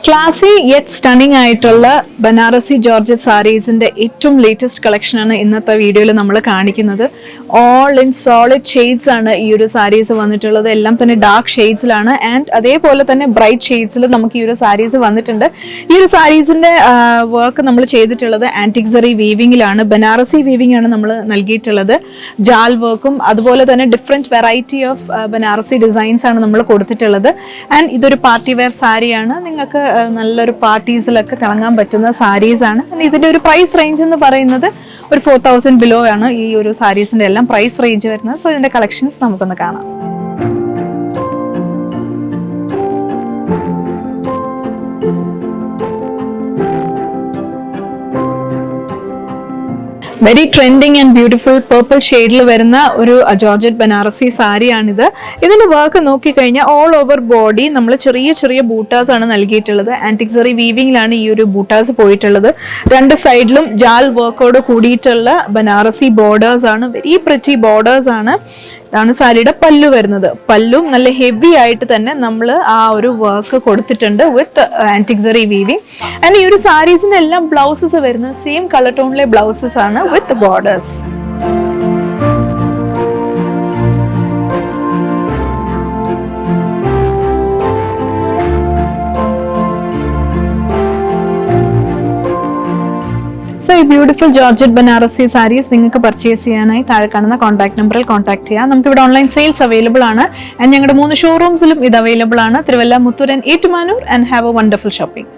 ക്ലാസി yet സ്റ്റണിംഗ് ആയിട്ടുള്ള Banarasi georgette സാരീസിന്റെ ഏറ്റവും latest collection ആണ് ഇന്നത്തെ വീഡിയോയിൽ നമ്മൾ കാണിക്കുന്നത്. ഓൾ ഇൻ സോളിഡ് ഷെയ്ഡ്സ് ആണ് ഈ ഒരു സാരീസ് വന്നിട്ടുള്ളത്. എല്ലാം തന്നെ ഡാർക്ക് ഷെയ്ഡ്സിലാണ് ആൻഡ് അതേപോലെ തന്നെ ബ്രൈറ്റ് ഷെയ്ഡ്സിൽ നമുക്ക് ഈ ഒരു സാരീസ് വന്നിട്ടുണ്ട്. ഈ ഒരു സാരീസിന്റെ വർക്ക് നമ്മൾ ചെയ്തിട്ടുള്ളത് ആന്റിക് സറി വീവിംഗിലാണ്. ബനാറസി വീവിംഗ് ആണ് നമ്മൾ നൽകിയിട്ടുള്ളത്. ജാൽ വർക്കും അതുപോലെ തന്നെ different variety of Banarasi designs ആണ് നമ്മൾ കൊടുത്തിട്ടുള്ളത്. ആൻഡ് ഇതൊരു പാർട്ടി വെയർ സാരിയാണ്. നിങ്ങൾക്ക് നല്ലൊരു പാർട്ടീസിലൊക്കെ തിളങ്ങാൻ പറ്റുന്ന സാരീസ് ആണ്. ഇതിന്റെ ഒരു പ്രൈസ് റേഞ്ച് എന്ന് പറയുന്നത് ഒരു 4000 ബിലോ ആണ് ഈ ഒരു സാരീസിന്റെ എല്ലാം പ്രൈസ് റേഞ്ച് വരുന്നത്. സോ ഇതിന്റെ കളക്ഷൻസ് നമുക്കൊന്ന് കാണാം. Very trending and beautiful purple ഷെയ്ഡിൽ വരുന്ന ഒരു ജോർജറ്റ് ബനാറസി സാരിയാണിത്. ഇതിന്റെ വർക്ക് നോക്കിക്കഴിഞ്ഞാൽ ഓൾ ഓവർ ബോഡി നമ്മൾ ചെറിയ ചെറിയ ബൂട്ടാസ് ആണ് നൽകിയിട്ടുള്ളത്. ആന്റിക് സറി വീവിംഗിലാണ് ഈ ഒരു ബൂട്ടാസ് പോയിട്ടുള്ളത്. രണ്ട് സൈഡിലും ജാൽ വർക്കോട് കൂടിയിട്ടുള്ള ബനാറസി ബോർഡേഴ്സ് ആണ്. വെരി പ്രിറ്റി ബോർഡേഴ്സ് ആണ്. ഇതാണ് സാരിയുടെ പല്ലു വരുന്നത്. പല്ലും നല്ല ഹെവി ആയിട്ട് തന്നെ നമ്മൾ ആ ഒരു വർക്ക് കൊടുത്തിട്ടുണ്ട് വിത്ത് ആന്റിക് സറി വീവിംഗ്. ആൻഡ് ഈ ഒരു സാരീസിന്റെ എല്ലാം ബ്ലൗസസ് വരുന്നത് സെയിം കളർ ടോണിലെ ബ്ലൗസസ് ആണ് വിത്ത് ബോർഡേഴ്സ്. ഈ ബ്യൂട്ടിഫുൾ ജോർജറ്റ് ബനാറസി സാരീസ് നിങ്ങൾക്ക് പർച്ചേസ് ചെയ്യാനായി താഴെ കാണുന്ന കോൺടാക്ട് നമ്പറിൽ കോൺടാക്ട് ചെയ്യാം. നമുക്ക് ഇവിടെ ഓൺലൈൻ സെയിൽസ് അവൈലബിൾ ആണ്. ആൻഡ് ഞങ്ങളുടെ 3 ഷോറൂംസിലും ഇത് അവൈലബിൾ ആണ്. Thiruvalla, Muthoor and Ettumanoor. And have A wonderful shopping.